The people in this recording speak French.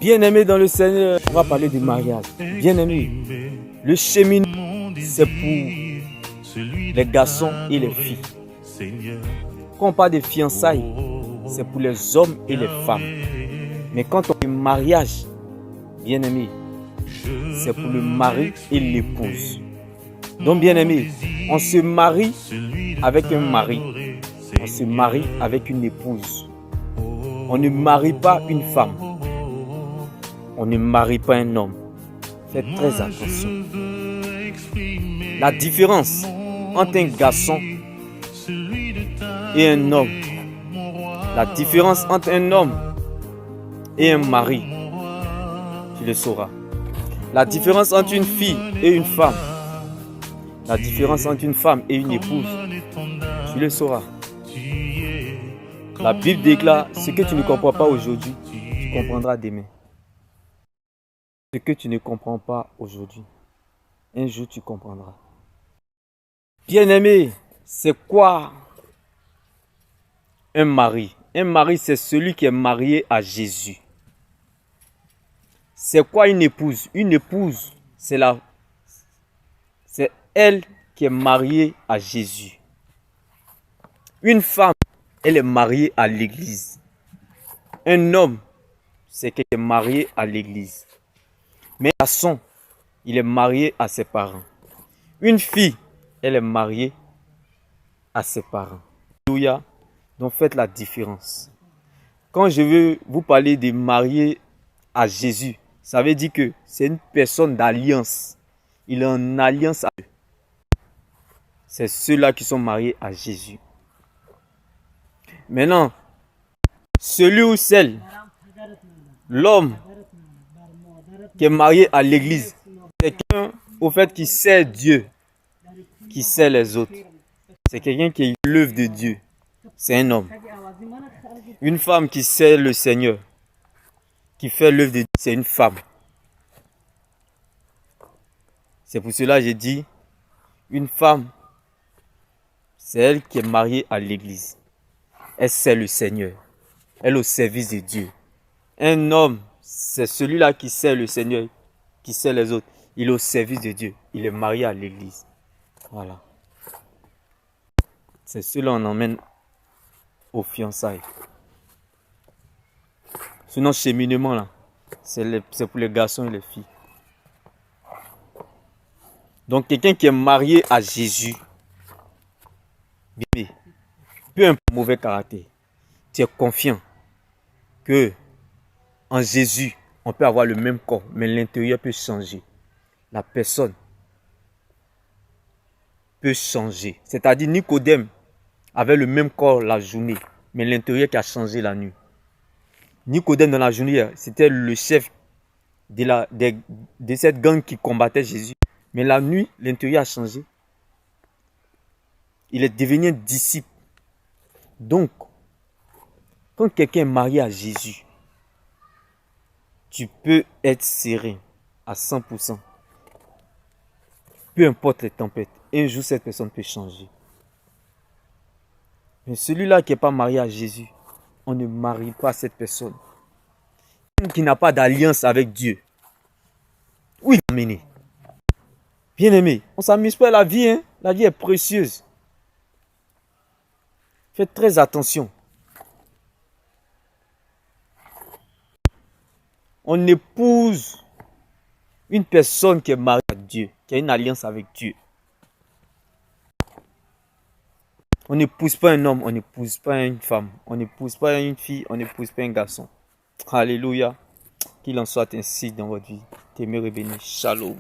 Bien-aimé dans le Seigneur, on va parler du mariage. Bien-aimé, le cheminement, c'est pour les garçons et les filles. Quand on parle de fiançailles, c'est pour les hommes et les femmes. Mais quand on parle de mariage, bien-aimé, c'est pour le mari et l'épouse. Donc, bien-aimé, on se marie avec un mari. On se marie avec une épouse. On ne marie pas une femme. On ne marie pas un homme. Faites très attention. La différence entre un garçon et un homme, la différence entre un homme et un mari, tu le sauras. La différence entre une fille et une femme, la différence entre une femme et une épouse, tu le sauras. La Bible déclare, ce que tu ne comprends pas aujourd'hui, tu comprendras demain. Ce que tu ne comprends pas aujourd'hui, un jour tu comprendras. Bien-aimé, c'est quoi un mari? Un mari, c'est celui qui est marié à Jésus. C'est quoi une épouse? Une épouse, c'est elle qui est mariée à Jésus. Une femme, elle est mariée à l'église. Un homme, c'est qu'il est marié à l'église. Mais un garçon, il est marié à ses parents. Une fille, elle est mariée à ses parents. Alléluia. Donc faites la différence. Quand je veux vous parler de marié à Jésus, ça veut dire que c'est une personne d'alliance. Il est en alliance avec eux. C'est ceux-là qui sont mariés à Jésus. Maintenant, celui ou celle, l'homme qui est marié à l'église, c'est quelqu'un au fait qui sert Dieu, qui sert les autres. C'est quelqu'un qui est l'œuvre de Dieu. C'est un homme. Une femme qui sert le Seigneur, qui fait l'œuvre de Dieu, c'est une femme. C'est pour cela que j'ai dit, une femme, c'est elle qui est mariée à l'église. Elle sert le Seigneur. Elle est au service de Dieu. Un homme, c'est celui-là qui sert le Seigneur, qui sert les autres. Il est au service de Dieu. Il est marié à l'église. Voilà. C'est cela qu'on emmène aux fiançailles. Sinon, cheminement, là, c'est pour les garçons et les filles. Donc, quelqu'un qui est marié à Jésus, bébé, peu importe le mauvais caractère, tu es confiant que en Jésus, on peut avoir le même corps, mais l'intérieur peut changer. La personne peut changer. C'est-à-dire, Nicodème avait le même corps la journée, mais l'intérieur qui a changé la nuit. Nicodème dans la journée, c'était le chef de cette gang qui combattait Jésus. Mais la nuit, l'intérieur a changé. Il est devenu un disciple. Donc, quand quelqu'un est marié à Jésus, tu peux être serein à 100%. Peu importe les tempêtes, un jour cette personne peut changer. Mais celui-là qui n'est pas marié à Jésus, on ne marie pas cette personne. Qui n'a pas d'alliance avec Dieu. Où il va mener? Bien-aimé, on ne s'amuse pas à la vie, hein? La vie est précieuse. Faites très attention. On épouse une personne qui est mariée à Dieu, qui a une alliance avec Dieu. On n'épouse pas un homme, on n'épouse pas une femme, on n'épouse pas une fille, on n'épouse pas un garçon. Alléluia. Qu'il en soit ainsi dans votre vie. T'aimer et béni. Shalom.